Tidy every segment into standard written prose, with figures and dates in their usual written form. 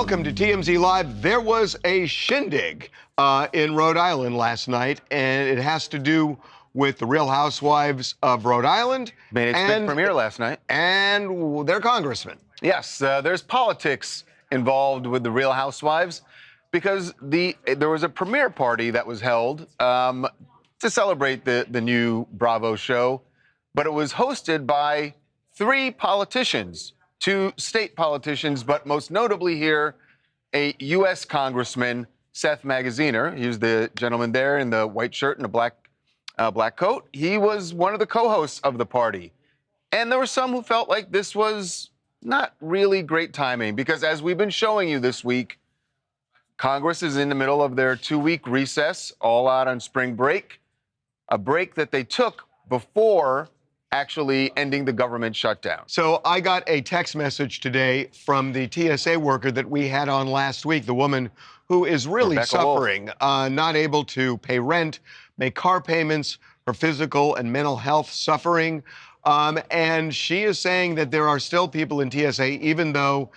Welcome to TMZ Live. There was a shindig in Rhode Island last night, and it has to do with the Real Housewives of Rhode Island. Made its big premiere last night. And their congressman. Yes, there's politics involved with the Real Housewives because there was a premiere party that was held to celebrate the new Bravo show, but it was hosted by 3 politicians. 2 state politicians, but most notably here, a U.S. Congressman, Seth Magaziner. He was the gentleman there in the white shirt and a black coat. He was one of the co-hosts of the party. And there were some who felt like this was not really great timing because as we've been showing you this week, Congress is in the middle of their 2-week recess, all out on spring break, a break that they took before actually ending the government shutdown. So I got a text message today from the TSA worker that we had on last week, the woman who is really suffering, not able to pay rent, make car payments, her physical and mental health suffering. And she is saying that there are still people in TSA, even though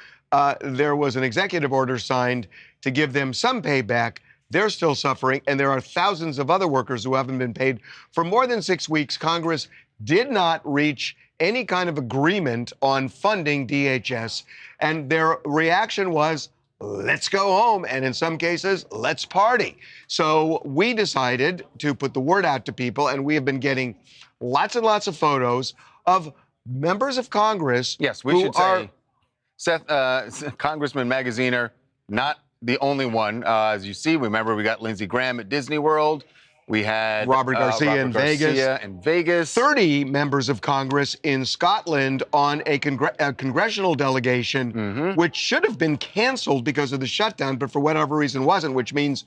there was an executive order signed to give them some payback, they're still suffering. And there are thousands of other workers who haven't been paid for more than 6 weeks. Congress did not reach any kind of agreement on funding DHS. And their reaction was, let's go home. And in some cases, let's party. So we decided to put the word out to people. And we have been getting lots and lots of photos of members of Congress. Yes, we should say Seth, Congressman Magaziner, not the only one. As you see, remember we got Lindsey Graham at Disney World. We had Robert Garcia in Vegas. 30 members of Congress in Scotland on a congressional delegation, which should have been canceled because of the shutdown, but for whatever reason wasn't, which means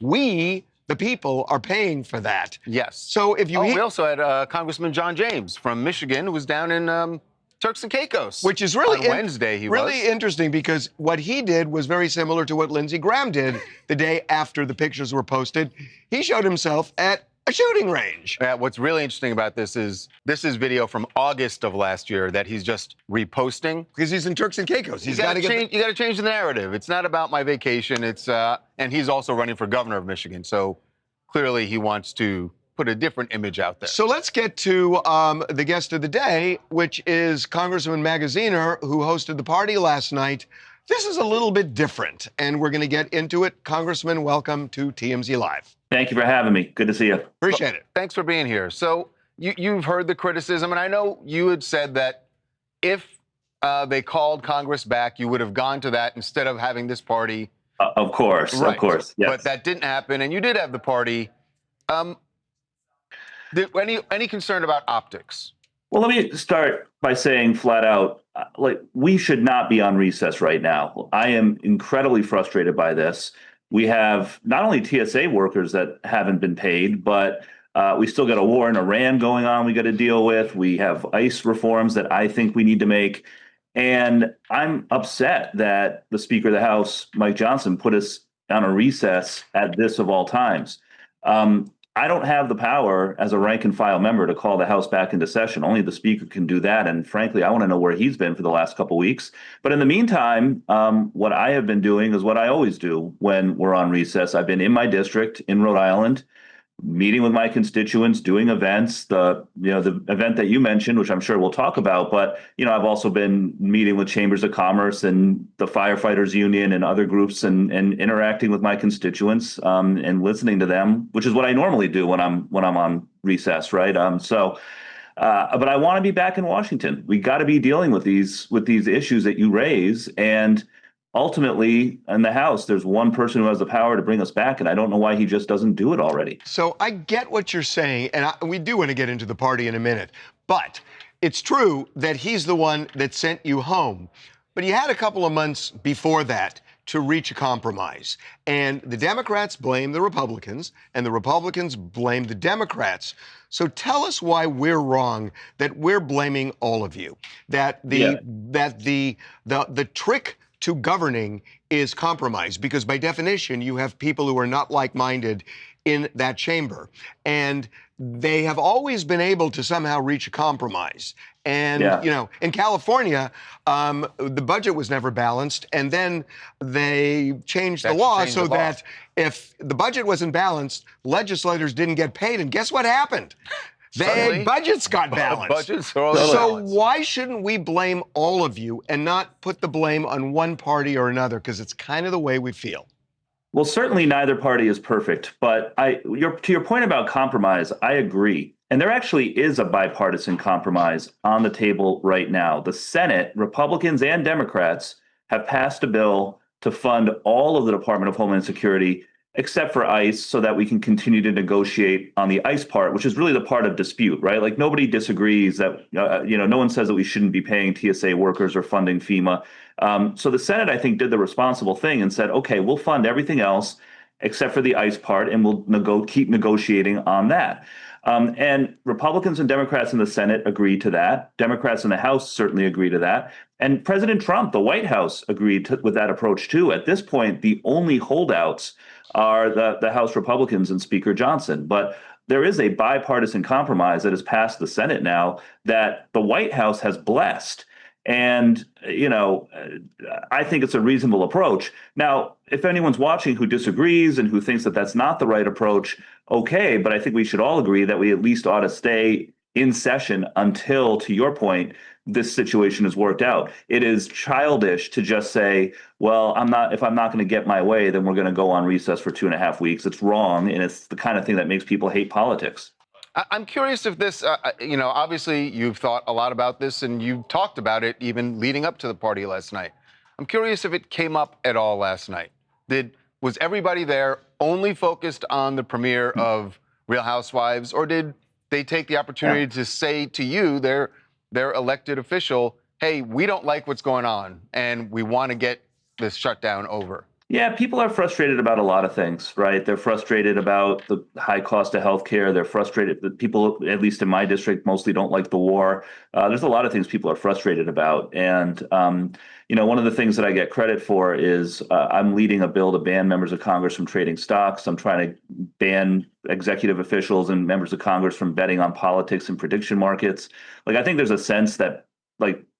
we, the people, are paying for that. Yes. So if you... we also had Congressman John James from Michigan, who was down in Turks and Caicos. Which is really... on Wednesday, he was. Really interesting because what he did was very similar to what Lindsey Graham did the day after the pictures were posted. He showed himself at a shooting range. Yeah, what's really interesting about this is video from August of last year that he's just reposting. Because he's in Turks and Caicos. You got to change the narrative. It's not about my vacation. It's and he's also running for governor of Michigan. So clearly he wants to put a different image out there. So let's get to the guest of the day, which is Congressman Magaziner, who hosted the party last night. This is a little bit different, and we're going to get into it. Congressman, welcome to TMZ Live. Thank you for having me. Good to see you. Appreciate it. Thanks for being here. So you've heard the criticism, and I know you had said that if they called Congress back, you would have gone to that instead of having this party. Of course, right. Of course. Yes. But that didn't happen, and you did have the party. Any concern about optics? Well, let me start by saying flat out, we should not be on recess right now. I am incredibly frustrated by this. We have not only TSA workers that haven't been paid, but we still got a war in Iran going on we got to deal with. We have ICE reforms that I think we need to make. And I'm upset that the Speaker of the House, Mike Johnson, put us on a recess at this of all times. I don't have the power as a rank and file member to call the House back into session. Only the Speaker can do that. And frankly, I want to know where he's been for the last couple of weeks. But in the meantime, what I have been doing is what I always do when we're on recess. I've been in my district in Rhode Island, meeting with my constituents, doing events, the event that you mentioned, which I'm sure we'll talk about. But, I've also been meeting with chambers of commerce and the firefighters union and other groups and interacting with my constituents and listening to them, which is what I normally do when I'm on recess. Right. But I want to be back in Washington. We got to be dealing with these issues that you raise. And ultimately, in the House, there's one person who has the power to bring us back, and I don't know why he just doesn't do it already. So I get what you're saying, and we do want to get into the party in a minute. But it's true that he's the one that sent you home. But you had a couple of months before that to reach a compromise. And the Democrats blame the Republicans, and the Republicans blame the Democrats. So tell us why we're wrong, that we're blaming all of you, that the trick to governing is compromise, because by definition, you have people who are not like-minded in that chamber. And they have always been able to somehow reach a compromise. And, in California, the budget was never balanced. And then they changed the law so that if the budget wasn't balanced, legislators didn't get paid. And guess what happened? Their budgets got balanced. So why shouldn't we blame all of you and not put the blame on one party or another? Because it's kind of the way we feel. Well, certainly neither party is perfect, but to your point about compromise, I agree. And there actually is a bipartisan compromise on the table right now. The Senate, Republicans and Democrats, have passed a bill to fund all of the Department of Homeland Security except for ICE, so that we can continue to negotiate on the ICE part, which is really the part of dispute, right? Like, nobody disagrees that, no one says that we shouldn't be paying TSA workers or funding FEMA. So the Senate, I think, did the responsible thing and said, okay, we'll fund everything else except for the ICE part, and we'll keep negotiating on that. And Republicans and Democrats in the Senate agreed to that. Democrats in the House certainly agreed to that. And President Trump, the White House, agreed with that approach too. At this point, the only holdouts are the House Republicans and Speaker Johnson. But there is a bipartisan compromise that has passed the Senate now that the White House has blessed. And, I think it's a reasonable approach. Now, if anyone's watching who disagrees and who thinks that that's not the right approach, okay, but I think we should all agree that we at least ought to stay in session until, to your point, this situation is worked out. It is childish to just say, well, if I'm not going to get my way, then we're going to go on recess for 2.5 weeks. It's wrong, and it's the kind of thing that makes people hate politics. I'm curious if this, obviously you've thought a lot about this and you talked about it even leading up to the party last night. I'm curious if it came up at all last night. Was everybody there only focused on the premiere of Real Housewives, or did they take the opportunity to say to you, their elected official, hey, we don't like what's going on and we want to get this shutdown over? Yeah, people are frustrated about a lot of things, right? They're frustrated about the high cost of healthcare. They're frustrated that people, at least in my district, mostly don't like the war. There's a lot of things people are frustrated about. And, one of the things that I get credit for is I'm leading a bill to ban members of Congress from trading stocks. I'm trying to ban executive officials and members of Congress from betting on politics and prediction markets. Like, I think there's a sense that,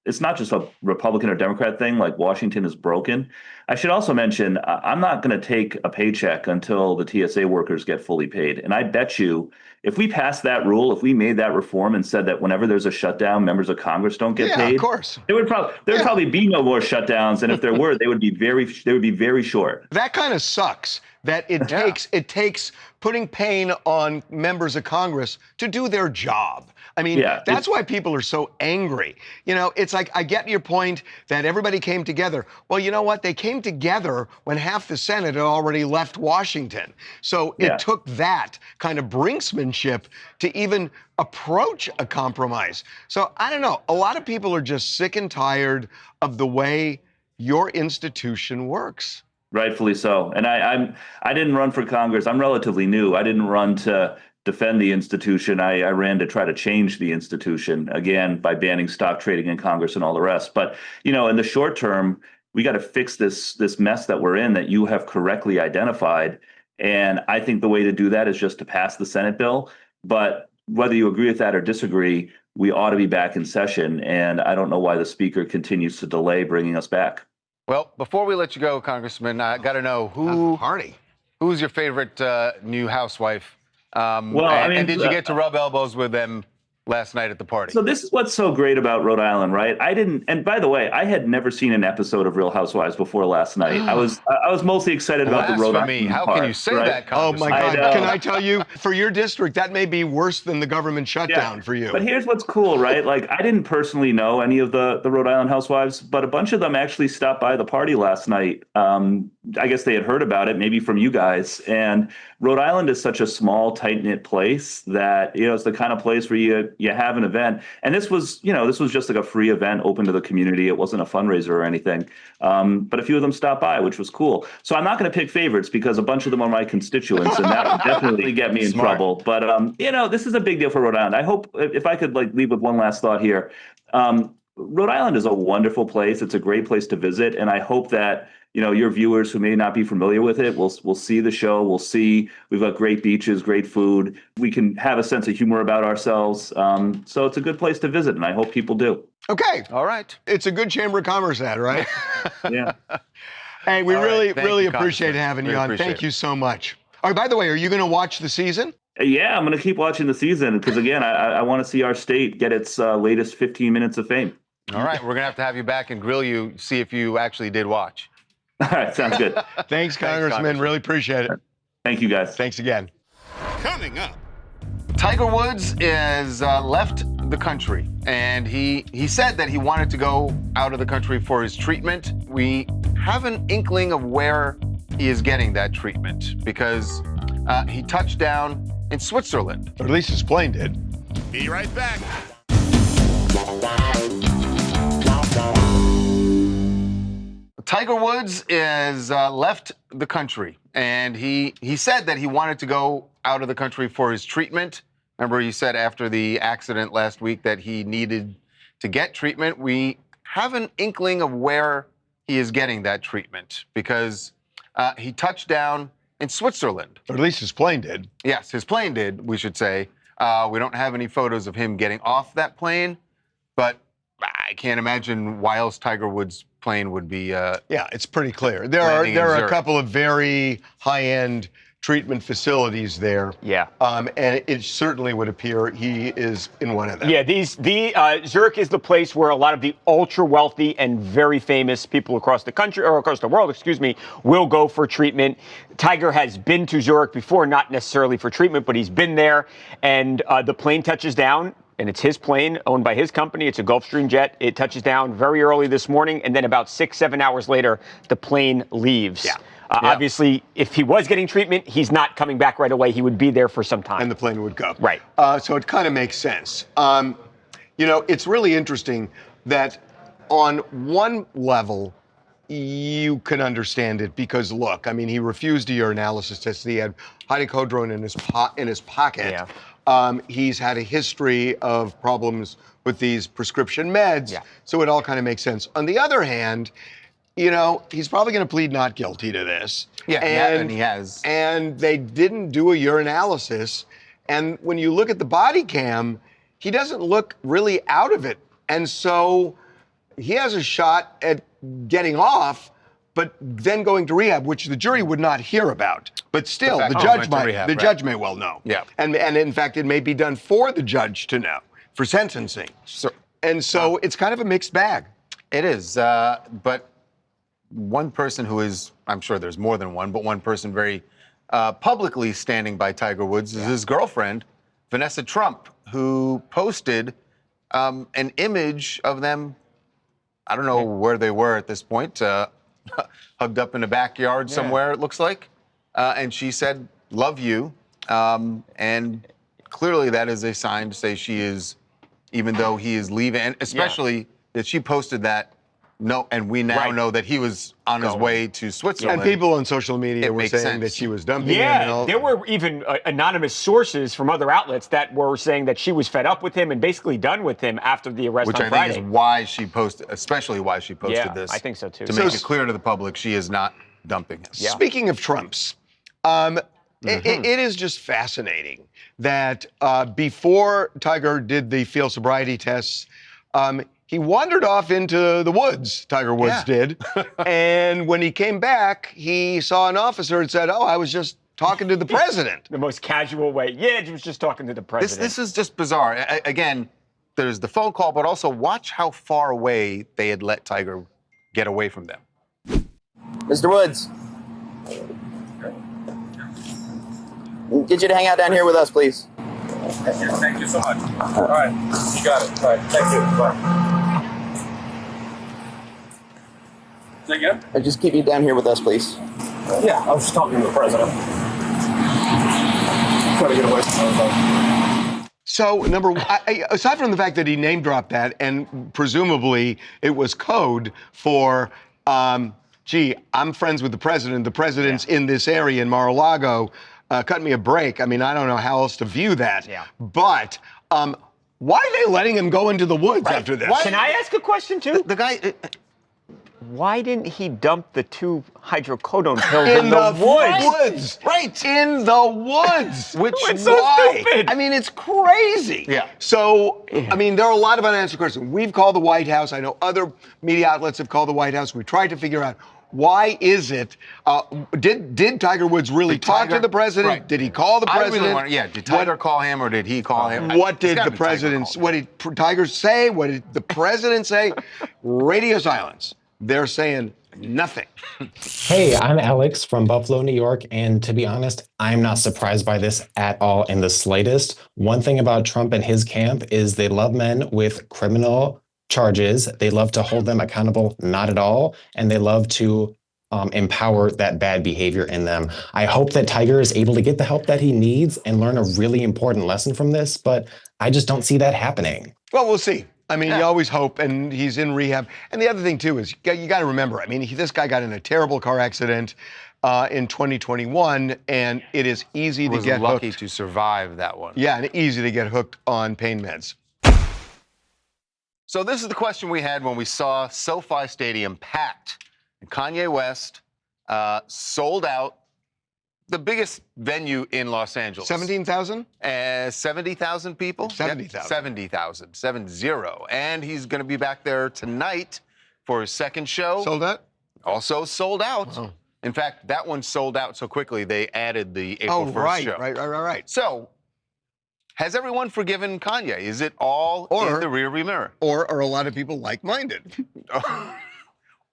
it's not just a Republican or Democrat thing, like Washington is broken. I should also mention, I'm not going to take a paycheck until the TSA workers get fully paid. And I bet you, if we passed that rule, if we made that reform and said that whenever there's a shutdown, members of Congress don't get paid, of course, there would probably be no more shutdowns. And if there were, they would be very short. That kind of sucks. That it takes putting pain on members of Congress to do their job. I mean, that's why people are so angry. It's like, I get your point that everybody came together. Well, you know what? They came together when half the Senate had already left Washington. So it took that kind of brinksmanship to even approach a compromise. So I don't know. A lot of people are just sick and tired of the way your institution works. Rightfully so. And I didn't run for Congress. I'm relatively new. I didn't run to defend the institution. I ran to try to change the institution, again, by banning stock trading in Congress and all the rest. But, in the short term, we got to fix this mess that we're in that you have correctly identified. And I think the way to do that is just to pass the Senate bill. But whether you agree with that or disagree, we ought to be back in session. And I don't know why the speaker continues to delay bringing us back. Well, before we let you go, Congressman, I got to know who's your favorite new housewife? And did you get to rub elbows with them last night at the party? So this is what's so great about Rhode Island, right? And by the way, I had never seen an episode of Real Housewives before last night. I was mostly excited about the Rhode Island How part, can you say right? that, Congressman? Oh my God! Can I tell you, for your district, that may be worse than the government shutdown for you. But here's what's cool, right? Like, I didn't personally know any of the Rhode Island housewives, but a bunch of them actually stopped by the party last night. I guess they had heard about it, maybe from you guys. And Rhode Island is such a small, tight-knit place that, it's the kind of place where you have an event. And this was just like a free event open to the community. It wasn't a fundraiser or anything. But a few of them stopped by, which was cool. So I'm not going to pick favorites because a bunch of them are my constituents, and that would definitely get me in trouble. But, this is a big deal for Rhode Island. I hope, if I could leave with one last thought here, Rhode Island is a wonderful place. It's a great place to visit, and I hope that your viewers who may not be familiar with it will see the show. We've got great beaches, great food. We can have a sense of humor about ourselves. So it's a good place to visit, and I hope people do. Okay. All right. It's a good Chamber of Commerce ad, right? Yeah. Hey, we All really, right. really you, appreciate having you on. Thank you so much. All right, by the way, are you going to watch the season? Yeah, I'm going to keep watching the season because, again, I want to see our state get its latest 15 minutes of fame. All right. We're going to have you back and grill you, see if you actually did watch. All right. Sounds good. Thanks, Congressman. Really appreciate it. Thank you, guys. Thanks again. Coming up. Tiger Woods is left the country, and he said that he wanted to go out of the country for his treatment. We have an inkling of where he is getting that treatment because he touched down in Switzerland. Or at least his plane did. Be right back. Tiger Woods is left the country, and he said that he wanted to go out of the country for his treatment. Remember, he said after the accident last week that he needed to get treatment. We have an inkling of where he is getting that treatment because he touched down in Switzerland. Or at least his plane did. Yes, his plane did, we should say. We don't have any photos of him getting off that plane, but I can't imagine why else Tiger Woods' plane would be. Yeah, it's pretty clear. There landing in are a Zurich. couple of very high-end treatment facilities there. Yeah. And it certainly would appear he is in one of them. Yeah, Zurich is the place where a lot of the ultra wealthy and very famous people across the country, or across the world, will go for treatment. Tiger has been to Zurich before, not necessarily for treatment, but he's been there. And the plane touches down, and it's his plane owned by his company. It's a Gulfstream jet. It touches down very early this morning, and then about 6-7 hours later, the plane leaves. Yeah. Obviously, if he was getting treatment, he's not coming back right away. He would be there for some time. And the plane would go. Right. So it kind of makes sense. It's really interesting that on one level, you can understand it because, look, I mean, he refused a urinalysis test. He had hydrocodone in his pocket. Yeah. He's had a history of problems with these prescription meds. Yeah. So it all kind of makes sense. On the other hand, he's probably going to plead not guilty to this. Yeah, and he has. And they didn't do a urinalysis. And when you look at the body cam, he doesn't look really out of it. And so he has a shot at getting off, but then going to rehab, which the jury would not hear about. But still, the judge may well know. Yeah. And in fact, it may be done for the judge to know for sentencing. And so it's kind of a mixed bag. It is, but one person who is, I'm sure there's more than one, but one person very publicly standing by Tiger Woods is his girlfriend, Vanessa Trump, who posted an image of them. I don't know where they were at this point, hugged up in a backyard somewhere, it looks like. And she said, "Love you." And clearly that is a sign to say she is, even though he is leaving, and especially that she posted that. No, and we now know that he was on his way to Switzerland. And people on social media were makes saying sense. that she was dumping him. Yeah, And all. there were even anonymous sources from other outlets that were saying that she was fed up with him and basically done with him after the arrest Which on I Friday. think is why she posted, especially why she posted this. I think so too. To make it clear to the public, she is not dumping him. Yeah. Speaking of Trumps, it is just fascinating that before Tiger did the field sobriety tests, he wandered off into the woods, Tiger Woods did. And when he came back, he saw an officer and said, "Oh, I was just talking to the president." The most casual way. Yeah, he was just talking to the president. This is just bizarre. Again, there's the phone call, but also watch how far away they had let Tiger get away from them. Mr. Woods, get you to hang out down here with us, please. Thank you so much. All right, you got it. All right, thank you. Bye. Say again? Just keep you down here with us, please. Yeah, I was just talking to the president. Try to get away from everybody. So, number one, aside from the fact that he name dropped that, and presumably it was code for, gee, I'm friends with the president. The president's in this area in Mar-a-Lago. Cut me a break. I mean, I don't know how else to view that. Yeah. But Why are they letting him go into the woods after this? Can I ask a question too? The guy. Why didn't he dump the 2 hydrocodone pills in the woods? woods. Right. In the woods. Which It's so why? stupid. I mean, it's crazy. Yeah. So, I mean, there are a lot of unanswered questions. We've called the White House. I know other media outlets have called the White House. We tried to figure out why is it? Did Tiger Woods really talk to the president? Right. Did he call the president? I really want. Yeah. Did Tiger call him or did he call him? What It's did gotta the be Tiger president? called. What did Tiger say? What did the president say? Radio silence. They're saying nothing. Hey, I'm Alex from Buffalo, New York, and to be honest, I'm not surprised by this at all in the slightest. One thing about Trump and his camp is they love men with criminal charges. They love to hold them accountable, not at all, and they love to empower that bad behavior in them. I hope that Tiger is able to get the help that he needs and learn a really important lesson from this, but I just don't see that happening. Well, we'll see. I mean, you always hope, and he's in rehab. And the other thing, too, is you got to remember, I mean, this guy got in a terrible car accident in 2021, and it is easy to get lucky hooked. to survive that one. Yeah, and easy to get hooked on pain meds. So this is the question we had when we saw SoFi Stadium packed. And Kanye West sold out the biggest venue in Los Angeles. 17,000? 70,000 people? 70,000. 70,000. 70. And he's going to be back there tonight for his second show. Sold out? Also sold out. Oh. In fact, that one sold out so quickly they added the April 1st show. Right. So, has everyone forgiven Kanye? Is it all in the rearview mirror? Or are a lot of people like-minded?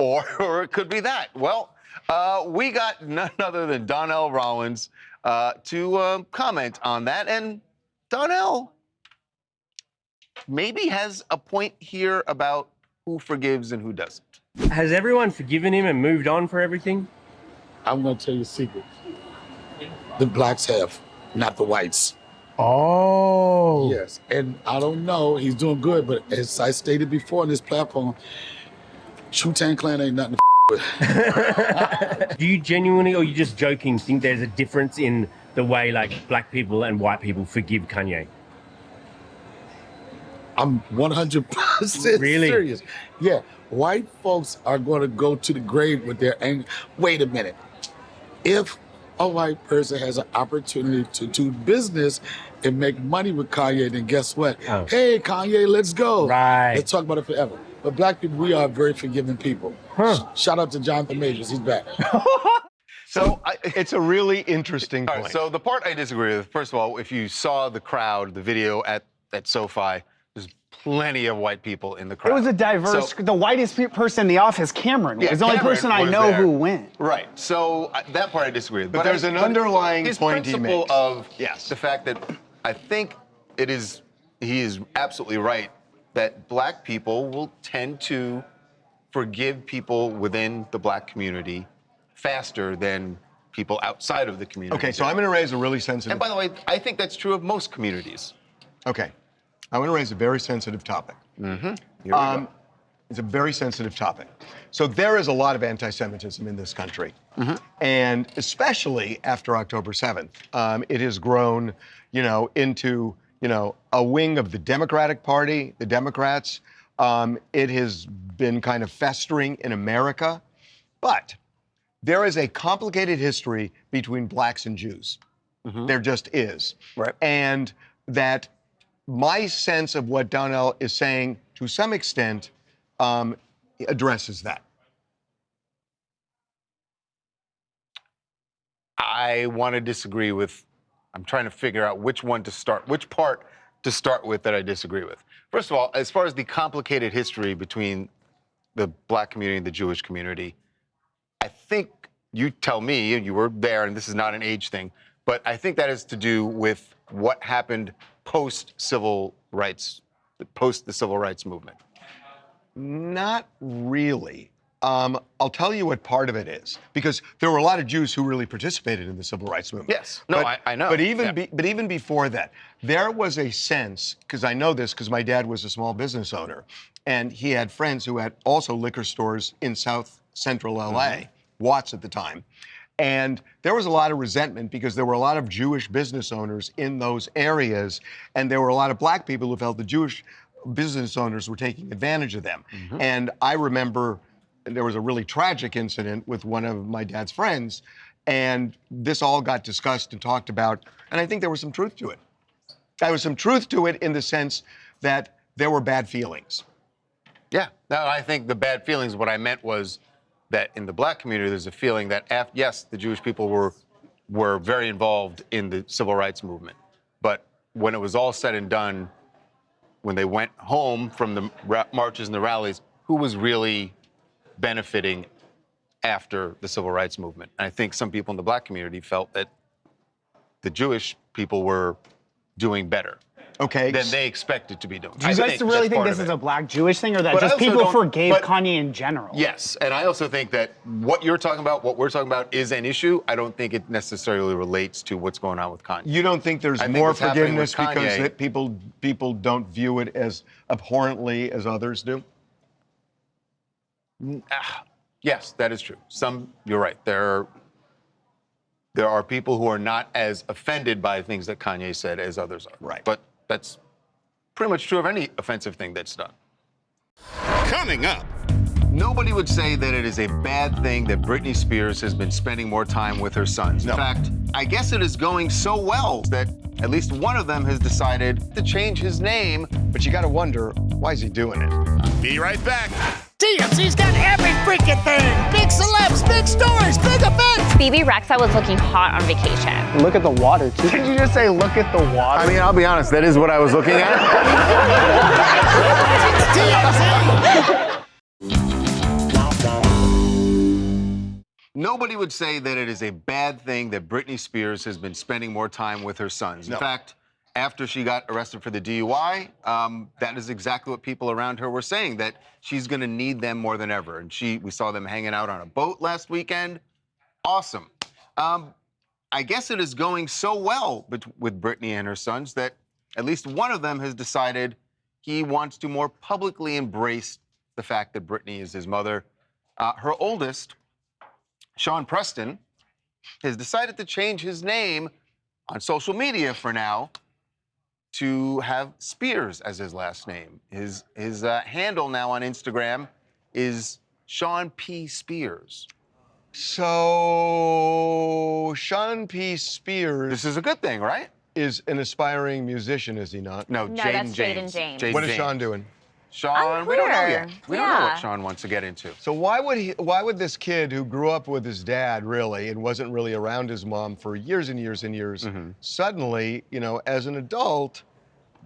or it could be that. Well, we got none other than Donnell Rollins to comment on that. And Donnell maybe has a point here about who forgives and who doesn't. Has everyone forgiven him and moved on for everything? I'm going to tell you a secret. The blacks have, not the whites. Oh. Yes, and I don't know, he's doing good, but as I stated before on this platform, Wu-Tang Clan ain't nothing to with. Do you genuinely, or you just joking, think there's a difference in the way like black people and white people forgive Kanye? I'm 100% Really? serious. Yeah, white folks are going to go to the grave with their anger. Wait a minute. If a white person has an opportunity to do business and make money with Kanye, then guess what? Oh. Hey, Kanye, let's go. Right. Let's talk about it forever. But black people, we are very forgiving people. Shout out to Jonathan Majors. He's back. So It's a really interesting all point. right, so the part I disagree with, first of all, if you saw the crowd, the video at SoFi, there's plenty of white people in the crowd. It was a diverse, So- the whitest person in the office, Cameron, Yeah, was the only Cameron person I was know there. who went. Right. So that part I disagree with. But there's an underlying his point he principle makes. of Yes. the fact that I think he is absolutely right that black people will tend to forgive people within the black community faster than people outside of the community. Okay, so I'm going to raise a really sensitive. And by the way, I think that's true of most communities. Okay, I'm going to raise a very sensitive topic. Here we go. It's a very sensitive topic. So there is a lot of anti-Semitism in this country, and especially after October 7th, it has grown, into a wing of the Democratic Party, the Democrats. It has been kind of festering in America, but there is a complicated history between blacks and Jews. There just is. Right. And that my sense of what Donnell is saying, to some extent, addresses that. I want to disagree with, I'm trying to figure out which part to start with that I disagree with. First of all, as far as the complicated history between the black community and the Jewish community, I think you tell me, you were there, and this is not an age thing, but I think that has to do with what happened post the civil rights movement. Not really. I'll tell you what part of it is, because there were a lot of Jews who really participated in the civil rights movement. Yes. No, I know. But even before that, there was a sense, because I know this because my dad was a small business owner, and he had friends who had also liquor stores in South Central LA, Watts at the time, And there was a lot of resentment because there were a lot of Jewish business owners in those areas, and there were a lot of black people who felt the Jewish business owners were taking advantage of them. And I remember there was a really tragic incident with one of my dad's friends, and this all got discussed and talked about, and I think there was some truth to it. There was some truth to it in the sense that there were bad feelings. Yeah, no, I think the bad feelings, what I meant was that in the black community, there's a feeling that, yes, the Jewish people were very involved in the civil rights movement. But when it was all said and done, when they went home from the marches and the rallies, who was really benefiting after the civil rights movement? And I think some people in the black community felt that the Jewish people were doing better. Okay. Than they expected to be doing. Do you guys really think this is a black Jewish thing, or that just people forgave Kanye in general? Yes, and I also think that what you're talking about, what we're talking about, is an issue. I don't think it necessarily relates to what's going on with Kanye. You don't think there's more forgiveness because that people don't view it as abhorrently as others do? Yes, that is true. You're right. There are people who are not as offended by things that Kanye said as others are. Right. But that's pretty much true of any offensive thing that's done. Coming up. Nobody would say that it is a bad thing that Britney Spears has been spending more time with her sons. No. In fact, I guess it is going so well that at least one of them has decided to change his name. But you got to wonder, why is he doing it? Be right back. TMZ's got every freaking thing. Big celebs, big stories, big events. BB Rexa was looking hot on vacation. Look at the water, too. Did you just say, look at the water? I mean, I'll be honest, that is what I was looking at. Nobody would say that it is a bad thing that Britney Spears has been spending more time with her sons. In fact, after she got arrested for the DUI, that is exactly what people around her were saying, that she's going to need them more than ever. And we saw them hanging out on a boat last weekend. Awesome. I guess it is going so well with Britney and her sons that at least one of them has decided he wants to more publicly embrace the fact that Britney is his mother. Her oldest, Sean Preston, has decided to change his name on social media for now to have Spears as his last name. His handle now on Instagram is Sean P. Spears. So Sean P. Spears. This is a good thing, right? Is an aspiring musician, is he not? No, that's Jaden James. Jaden What is James. Sean doing? Sean, we don't know yet. We don't know what Sean wants to get into. So why would this kid who grew up with his dad really and wasn't really around his mom for years and years and years, suddenly, as an adult,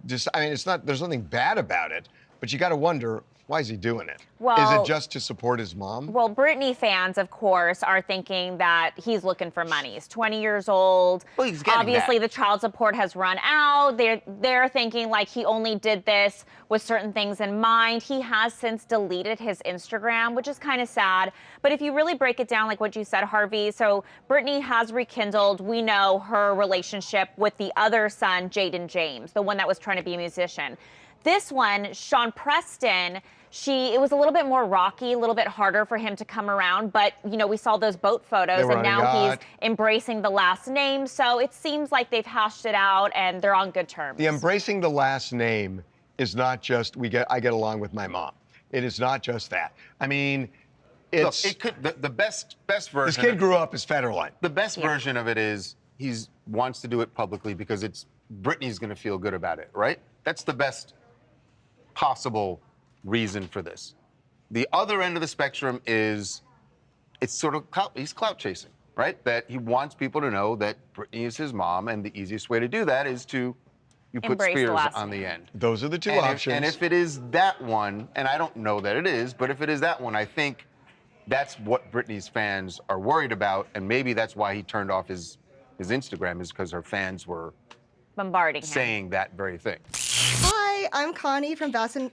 there's nothing bad about it, but you got to wonder, why is he doing it? Well, is it just to support his mom? Well, Britney fans, of course, are thinking that he's looking for money. He's 20 years old. Well, he's getting Obviously, that. the child support has run out. They're thinking like he only did this with certain things in mind. He has since deleted his Instagram, which is kind of sad. But if you really break it down, like what you said, Harvey, so Britney has rekindled, we know, her relationship with the other son, Jaden James, the one that was trying to be a musician. This one, Sean Preston, it was a little bit more rocky, a little bit harder for him to come around, but we saw those boat photos and now he's embracing the last name. So it seems like they've hashed it out and they're on good terms. The embracing the last name is not just I get along with my mom. It is not just that. I mean, it's the best version. This kid grew up as Federline. The best version of it is he wants to do it publicly because Britney's going to feel good about it, right? That's the best possible reason for this. The other end of the spectrum is it's sort of he's clout chasing, right? That he wants people to know that Britney is his mom, and the easiest way to do that is to put Embrace Spears the on the end. Those are the two options. And if it is that one, and I don't know that it is, but if it is that one, I think that's what Britney's fans are worried about, and maybe that's why he turned off his Instagram, is because her fans were bombarding him, saying that very thing. Hi, I'm Connie from Boston,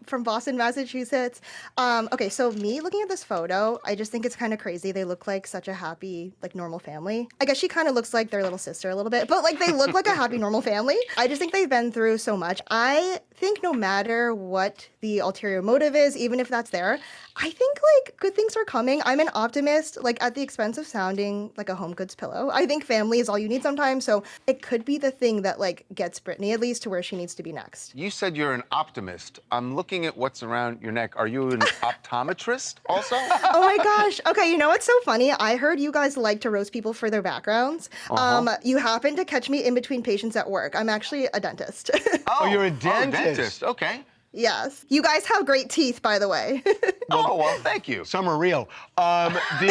Massachusetts. Okay, so me looking at this photo, I just think it's kind of crazy. They look like such a happy, normal family. I guess she kind of looks like their little sister a little bit, but they look like a happy, normal family. I just think they've been through so much. I think no matter what the ulterior motive is, even if that's there, I think like good things are coming. I'm an optimist, like at the expense of sounding like a home goods pillow. I think family is all you need sometimes, so it could be the thing that like gets Britney at least to where she needs to be next. You said you're an optimist. I'm looking at what's around your neck. Are you an optometrist also? Oh my gosh. Okay, you know what's so funny? I heard you guys like to roast people for their backgrounds. You happen to catch me in between patients at work. I'm actually a dentist. Oh, you're a dentist. Okay. Yes. You guys have great teeth, by the way. Oh, well, thank you. Some are real. Do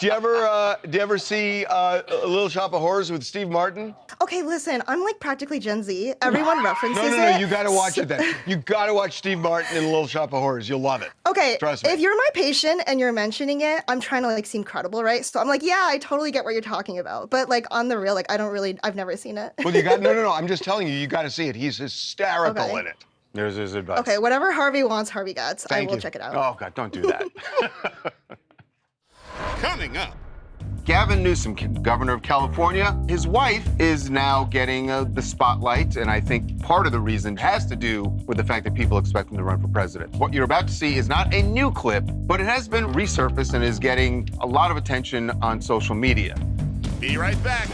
you ever see Little Shop of Horrors with Steve Martin? Okay, listen, I'm like practically Gen Z. Everyone references it. No, you gotta watch it then. You gotta watch Steve Martin in Little Shop of Horrors. You'll love it. Okay, Trust me. if you're my patient and you're mentioning it, I'm trying to like seem credible, right? So I'm like, yeah, I totally get what you're talking about. But like on the real, like I've never seen it. Well, you got no. I'm just telling you, you gotta see it. He's hysterical in it. There's his advice. Okay, whatever Harvey wants, Harvey gets. I will check it out. Oh, God, don't do that. Coming up. Gavin Newsom, governor of California, his wife is now getting the spotlight, and I think part of the reason has to do with the fact that people expect him to run for president. What you're about to see is not a new clip, but it has been resurfaced and is getting a lot of attention on social media. Be right back.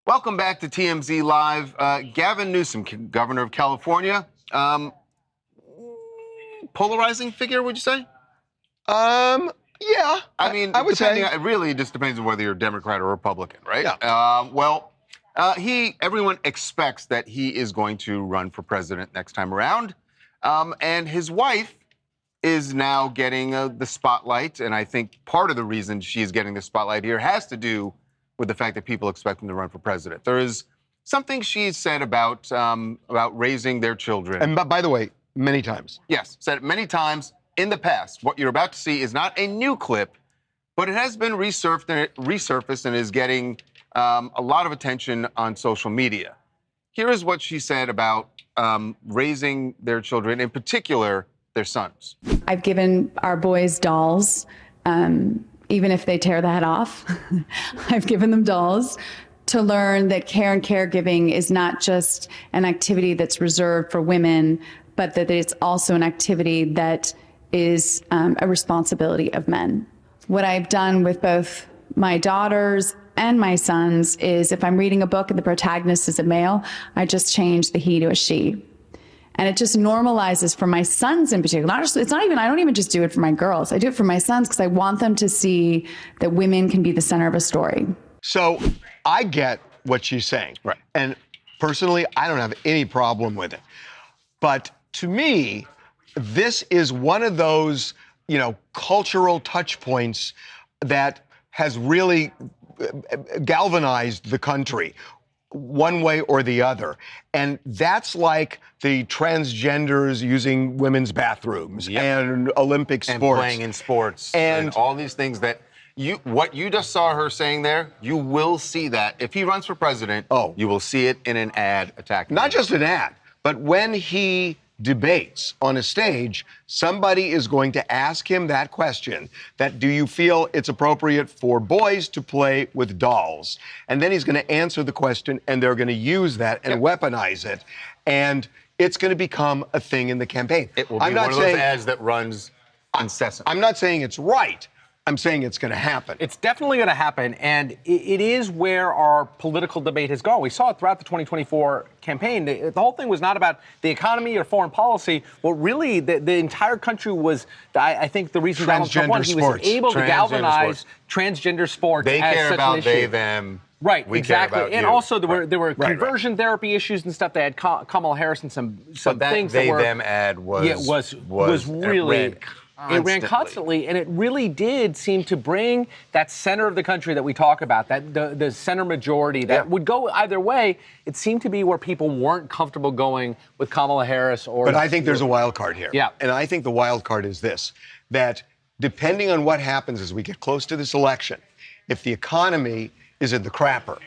Welcome back to TMZ Live. Gavin Newsom, governor of California. Polarizing figure, would you say? Yeah. I mean, I would say. it really just depends on whether you're Democrat or Republican, right? Yeah. Everyone expects that he is going to run for president next time around. And his wife is now getting the spotlight. And I think part of the reason she's getting the spotlight here has to do with the fact that people expect him to run for president. There is something she's said about raising their children. And by the way, many times. Yes, said it many times in the past. What you're about to see is not a new clip, but it has been resurfaced and is getting a lot of attention on social media. Here is what she said about raising their children, in particular, their sons. I've given our boys dolls, even if they tear the head off. I've given them dolls to learn that care and caregiving is not just an activity that's reserved for women, but that it's also an activity that is a responsibility of men. What I've done with both my daughters and my sons is if I'm reading a book and the protagonist is a male, I just change the he to a she. And it just normalizes for my sons in particular. I don't even just do it for my girls. I do it for my sons because I want them to see that women can be the center of a story. So I get what she's saying. Right. And personally, I don't have any problem with it. But to me, this is one of those, cultural touch points that has really galvanized the country one way or the other. And that's like the transgenders using women's bathrooms and Olympic sports. And playing in sports. And all these things that what you just saw her saying there, you will see that. If he runs for president, you will see it in an ad attacking. Not just an ad, but when he debates on a stage, somebody is going to ask him that question, that do you feel it's appropriate for boys to play with dolls? And then he's going to answer the question, and they're going to use that and weaponize it. And it's going to become a thing in the campaign. It will be one of those ads that runs incessantly. I'm not saying it's right. I'm saying it's going to happen. It's definitely going to happen, and it is where our political debate has gone. We saw it throughout the 2024 campaign. The whole thing was not about the economy or foreign policy. Well, really, the entire country was, I think, the reason Donald Trump won. He was able to galvanize transgender sports They as care such about an issue. they, them. Right, we exactly. Care about and you. also there were conversion therapy issues and stuff. They had Kamala Harris and some things they, that were... them ad was really... It ran constantly, and it really did seem to bring that center of the country that we talk about, that the center majority that would go either way. It seemed to be where people weren't comfortable going with Kamala Harris or... But I think there's a wild card here. Yeah. And I think the wild card is this, that depending on what happens as we get close to this election, if the economy is in the crapper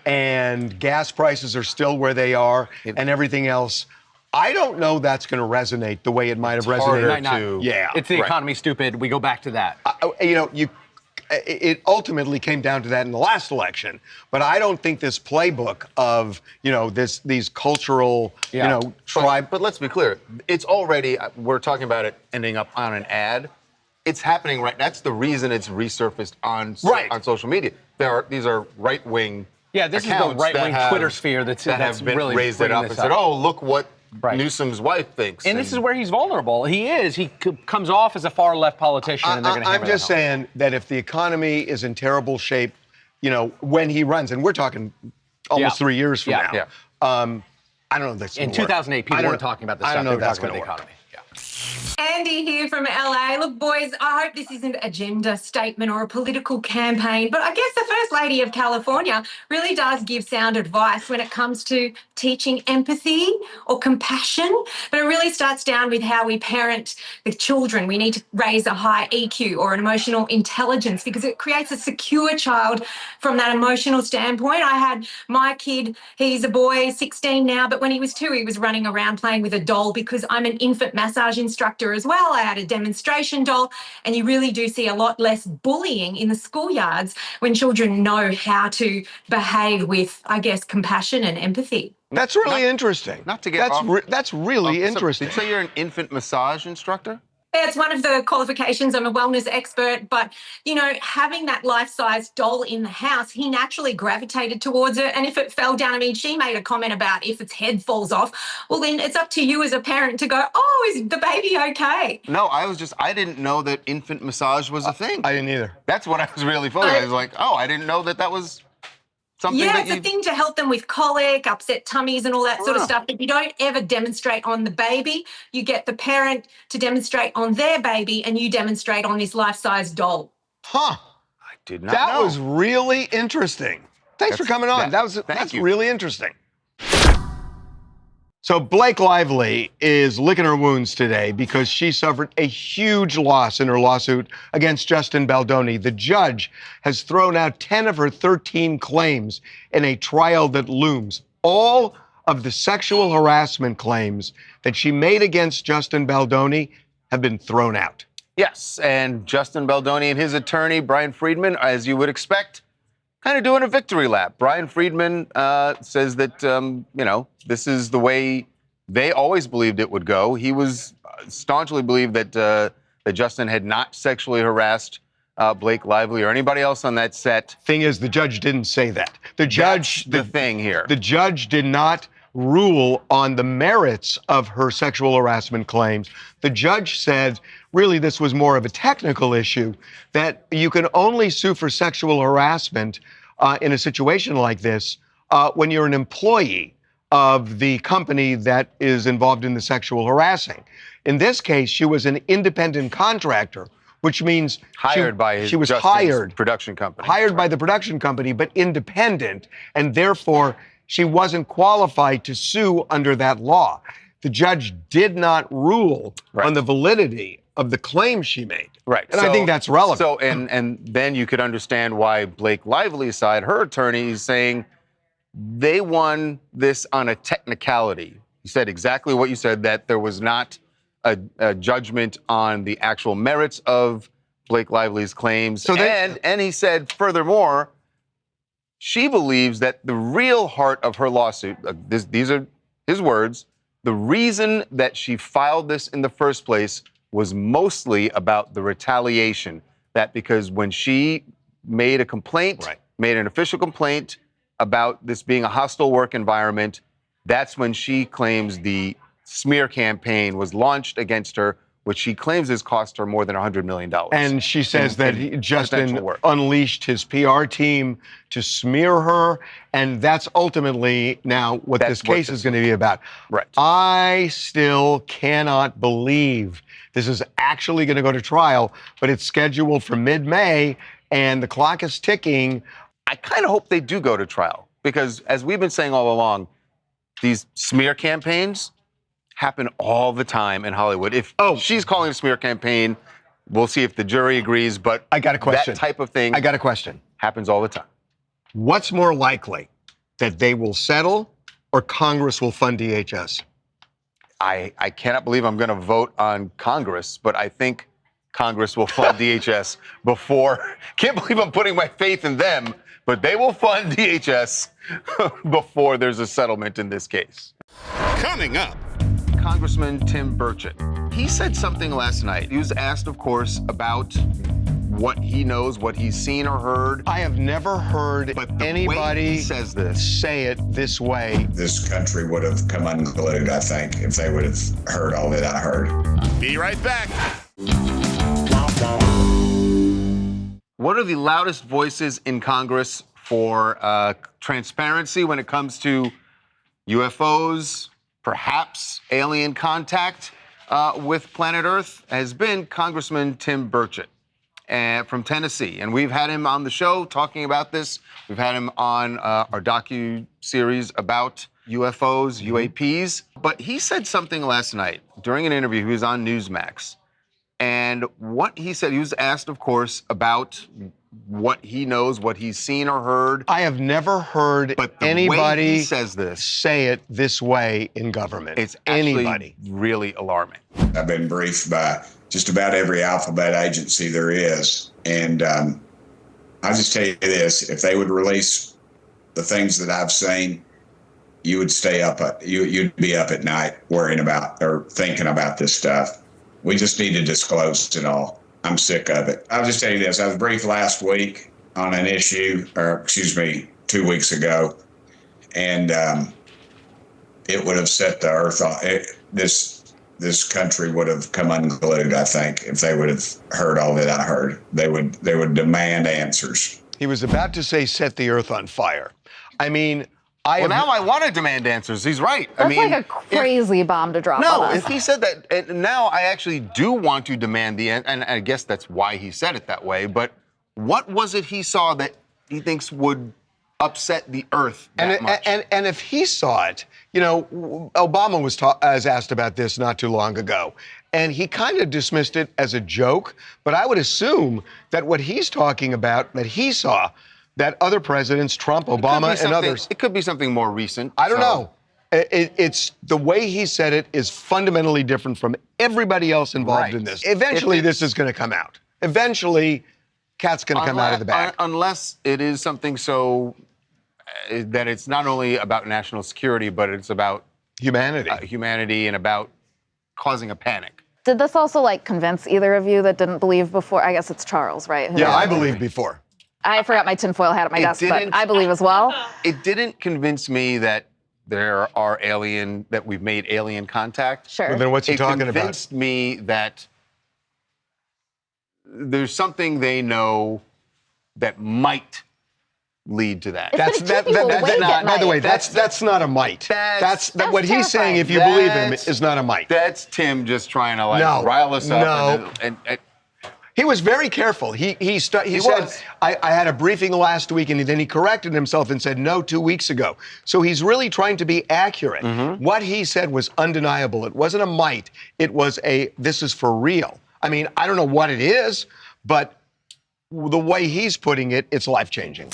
and gas prices are still where they are and everything else, I don't know that's going to resonate the way it might have resonated. It's the economy, stupid. We go back to that. it ultimately came down to that in the last election. But I don't think this playbook of, these cultural, tribe. But let's be clear. It's already, we're talking about it ending up on an ad. It's happening right. That's the reason it's resurfaced on social media. These are right-wing. Yeah, this is the right-wing Twitter sphere that's been really raised it up and said, "Oh, look what Newsom's wife thinks." And this is where he's vulnerable. He comes off as a far-left politician, and they're going to hammer I'm just saying that if the economy is in terrible shape, when he runs, and we're talking almost 3 years from now. I don't know if that's in 2008, people weren't talking about this stuff. I don't know they if were that's talking going about to the work. economy. Andy here from LA. Look, boys, I hope this isn't an agenda statement or a political campaign, but I guess the First Lady of California really does give sound advice when it comes to teaching empathy or compassion. But it really starts down with how we parent the children. We need to raise a high EQ or an emotional intelligence because it creates a secure child from that emotional standpoint. I had my kid, he's a boy, 16 now, but when he was 2, he was running around playing with a doll because I'm an infant massage instructor as well. I had a demonstration doll, and you really do see a lot less bullying in the schoolyards when children know how to behave with, I guess, compassion and empathy. That's really interesting. Not to get that's really interesting. Did you say you're an infant massage instructor? It's one of the qualifications. I'm a wellness expert, but, having that life-size doll in the house, he naturally gravitated towards it. And if it fell down, she made a comment about if its head falls off, well, then it's up to you as a parent to go, oh, is the baby okay? No, I didn't know that infant massage was a thing. I didn't either. That's what I was really focused on. I was like, oh, I didn't know that was something it's a thing to help them with colic, upset tummies and all that sort of stuff. But you don't ever demonstrate on the baby. You get the parent to demonstrate on their baby, and you demonstrate on this life-size doll. Huh. I did not know. That was really interesting. Thanks for coming on. That's really interesting. So Blake Lively is licking her wounds today because she suffered a huge loss in her lawsuit against Justin Baldoni. The judge has thrown out 10 of her 13 claims in a trial that looms. All of the sexual harassment claims that she made against Justin Baldoni have been thrown out. Yes, and Justin Baldoni and his attorney, Brian Friedman, as you would expect, kind of doing a victory lap. Brian Friedman says that, this is the way they always believed it would go. He was staunchly believed that Justin had not sexually harassed Blake Lively or anybody else on that set. Thing is, the judge didn't say that. The judge, the thing here. The judge did not rule on the merits of her sexual harassment claims. The judge said, really, this was more of a technical issue, that you can only sue for sexual harassment in a situation like this when you're an employee of the company that is involved in the sexual harassing. In this case, she was an independent contractor, which means hired by she was Justin's hired production company. Hired by the production company, but independent, and therefore she wasn't qualified to sue under that law. The judge did not rule on the validity of the claim she made. Right. And I think that's relevant. So, and then you could understand why Blake Lively's side, her attorney, is saying they won this on a technicality. You said exactly what you said, that there was not a judgment on the actual merits of Blake Lively's claims. So and he said, furthermore, she believes that the real heart of her lawsuit, these are his words, the reason that she filed this in the first place was mostly about the retaliation. That because when she made a complaint, made an official complaint about this being a hostile work environment, that's when she claims the smear campaign was launched against her, which she claims has cost her more than $100 million. And she says that Justin unleashed his PR team to smear her, and that's ultimately now what this case is going to be about. Right. I still cannot believe this is actually going to go to trial, but it's scheduled for mid-May, and the clock is ticking. I kind of hope they do go to trial, because as we've been saying all along, these smear campaigns happen all the time in Hollywood. If she's calling a smear campaign, we'll see if the jury agrees, but I got a question. That type of thing happens all the time. What's more likely, that they will settle or Congress will fund DHS? I cannot believe I'm going to vote on Congress, but I think Congress will fund DHS before. Can't believe I'm putting my faith in them, but they will fund DHS before there's a settlement in this case. Coming up, Congressman Tim Burchett. He said something last night. He was asked, of course, about what he knows, what he's seen or heard. I have never heard anybody says this. say it this way. This country would have come unglued, I think, if they would have heard all that I heard. be right back. One of the loudest voices in Congress for transparency when it comes to UFOs, perhaps alien contact with planet Earth, has been Congressman Tim Burchett from Tennessee. And we've had him on the show talking about this. We've had him on our docu-series about UFOs, UAPs. But he said something last night during an interview. He was on Newsmax. And what he said, he was asked, of course, about what he knows, what he's seen or heard. I have never heard anybody way he says this, say it this way in government. It's actually really alarming. I've been briefed by just about every alphabet agency there is. And I'll just tell you this, if they would release the things that I've seen, you would stay up, you'd be up at night worrying about or thinking about this stuff. We just need to disclose it all. I'm sick of it. I'll just tell you this. I was briefed last week on an issue, 2 weeks ago, and it would have set the earth on. This country would have come unglued, I think, if they would have heard all that I heard. They would demand answers. He was about to say set the earth on fire. I mean, now I want to demand answers. He's right. That's like a crazy bomb to drop on us. If he said that, and now I actually do want to demand and I guess that's why he said it that way, but what was it he saw that he thinks would upset the earth that much? And if he saw it, Obama was asked about this not too long ago, and he kind of dismissed it as a joke, but I would assume that what he's talking about, that he saw, that other presidents, Trump, Obama, and others. It could be something more recent. I don't know. It's the way he said it is fundamentally different from everybody else involved in this. Eventually, this is going to come out. Eventually, cat's going to come out of the bag. Unless it is something so that it's not only about national security, but it's about humanity and about causing a panic. Did this also convince either of you that didn't believe before? I guess it's Charles, right? Yeah, I believed before. I forgot my tinfoil hat at my desk, but I believe as well. It didn't convince me that that we've made alien contact. Sure. Well, then what's he talking about? It convinced me that there's something they know that might lead to that. By the way, that's not a might. That's what he's saying. If you believe him, is not a might. That's Tim just trying to rile us up. And he was very careful. He said, I had a briefing last week, and then he corrected himself and said, no, 2 weeks ago. So he's really trying to be accurate. Mm-hmm. What he said was undeniable. It wasn't a might. It was this is for real. I mean, I don't know what it is, but the way he's putting it, it's life-changing.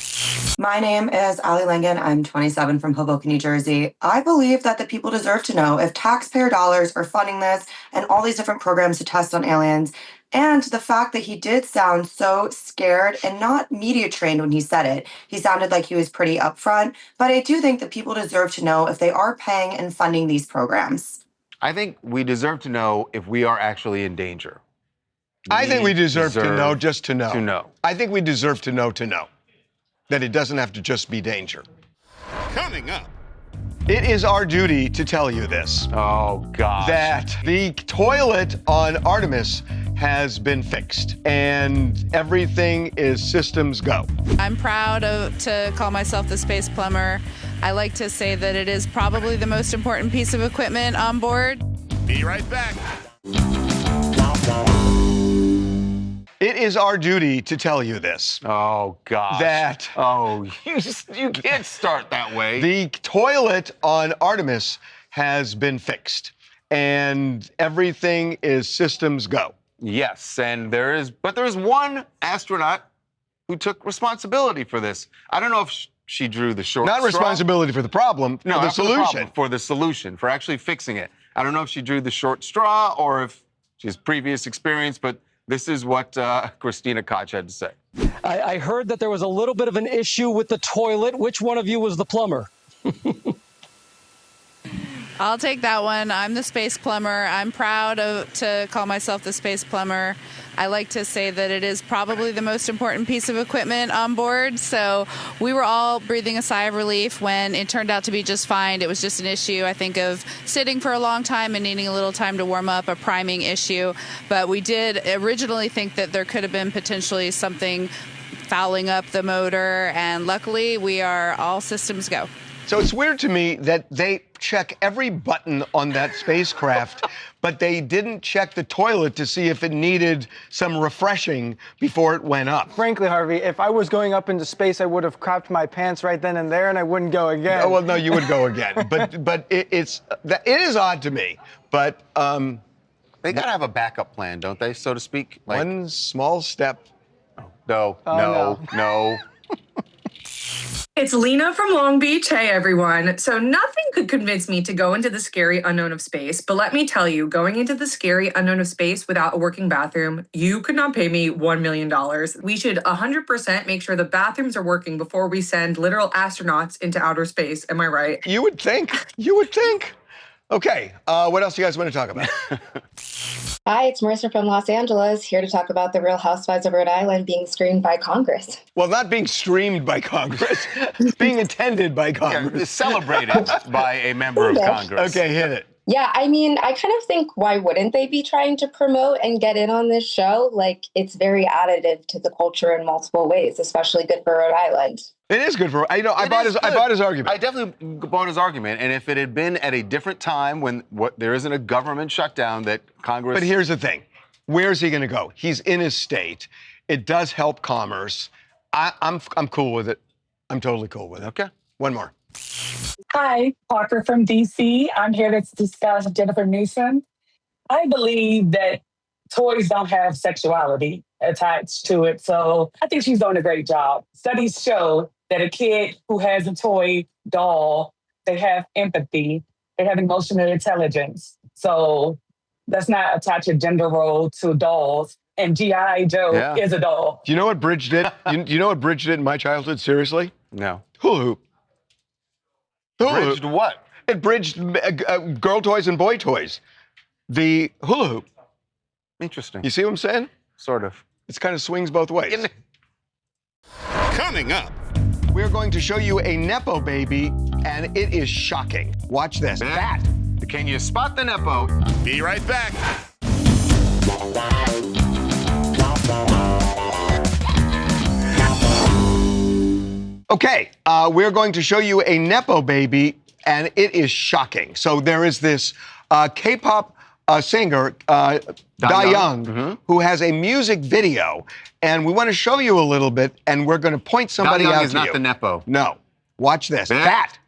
My name is Ali Langan. I'm 27 from Hoboken, New Jersey. I believe that the people deserve to know if taxpayer dollars are funding this and all these different programs to test on aliens. And the fact that he did sound so scared and not media trained when he said it. He sounded like he was pretty upfront. But I do think that people deserve to know if they are paying and funding these programs. I think we deserve to know if we are actually in danger. I think we deserve to know just to know. To know. I think we deserve to know that it doesn't have to just be danger. Coming up. It is our duty to tell you this. Oh, God. That the toilet on Artemis has been fixed and everything is systems go. I'm proud to call myself the space plumber. I like to say that it is probably the most important piece of equipment on board. Be right back. It is our duty to tell you this. Oh, gosh. That. Oh, you can't start that way. The toilet on Artemis has been fixed and everything is systems go. Yes, and there is one astronaut who took responsibility for this. I don't know if she drew the short straw. Not responsibility for the problem, for the solution. For the solution, for actually fixing it. I don't know if she drew the short straw or if she has previous experience, but This is what Christina Koch had to say. I heard that there was a little bit of an issue with the toilet. Which one of you was the plumber? I'll take that one. I'm the space plumber. I'm proud to call myself the space plumber. I like to say that it is probably the most important piece of equipment on board. So we were all breathing a sigh of relief when it turned out to be just fine. It was just an issue, I think, of sitting for a long time and needing a little time to warm up, a priming issue. But we did originally think that there could have been potentially something fouling up the motor. And luckily, we are all systems go. So it's weird to me that they check every button on that spacecraft, but they didn't check the toilet to see if it needed some refreshing before it went up. Frankly, Harvey, if I was going up into space, I would have crapped my pants right then and there, and I wouldn't go again. Oh, well, no, you would go again. But it is odd to me. But they gotta have a backup plan, don't they, so to speak? Like, one small step. No. It's Lena from Long Beach. Hey, everyone. So nothing could convince me to go into the scary unknown of space. But let me tell you, going into the scary unknown of space without a working bathroom, you could not pay me $1 million. We should 100% make sure the bathrooms are working before we send literal astronauts into outer space. Am I right? You would think. You would think. Okay, what else do you guys want to talk about? Hi, it's Marissa from Los Angeles, here to talk about the Real Housewives of Rhode Island being screened by Congress. Well, not being streamed by Congress, being attended by Congress. Yeah, celebrated by a member of Congress. Okay, hit it. Yeah, I mean, I kind of think, why wouldn't they be trying to promote and get in on this show? Like, it's very additive to the culture in multiple ways, especially good for Rhode Island. It is good for. I bought his argument. I definitely bought his argument, and if it had been at a different time when there isn't a government shutdown that Congress. But here's the thing: where's he going to go? He's in his state. It does help commerce. I'm cool with it. I'm totally cool with it. Okay, one more. Hi, Parker from DC. I'm here to discuss Jennifer Newsom. I believe that toys don't have sexuality attached to it, so I think she's doing a great job. Studies show that a kid who has a toy doll, they have empathy, they have emotional intelligence. So let's not attach a gender role to dolls. And G.I. Joe is a doll. Do you know what Bridge did? You know what Bridge did in my childhood? Seriously? No. Hula hoop. Bridged what? It bridged girl toys and boy toys. The hula hoop. Interesting. You see what I'm saying? Sort of. It kind of swings both ways. Coming up. We're going to show you a Nepo baby, and it is shocking. Watch this. That. Can you spot the Nepo? Be right back. Okay, we're going to show you a Nepo baby, and it is shocking. So there is this K-pop singer, Young, who has a music video, and we want to show you a little bit, and we're going to point somebody out to you. is not the Nepo. No. Watch this. That.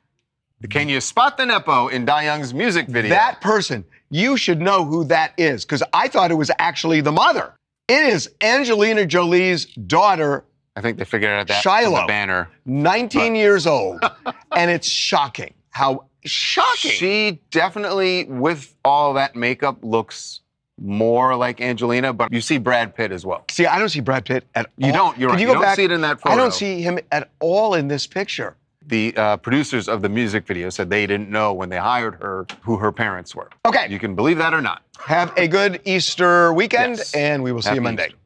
Can you spot the Nepo in Young's music video? That person. You should know who that is, because I thought it was actually the mother. It is Angelina Jolie's daughter, I think they figured out that Shiloh, from the banner. 19 years old, and it's shocking. How shocking. She definitely, with all that makeup, looks more like Angelina, but you see Brad Pitt as well. See, I don't see Brad Pitt at all. You don't, you're right. You don't see it in that photo. I don't see him at all in this picture. The producers of the music video said they didn't know when they hired her who her parents were. Okay. You can believe that or not. Have a good Easter weekend, and we will see you Monday. Easter.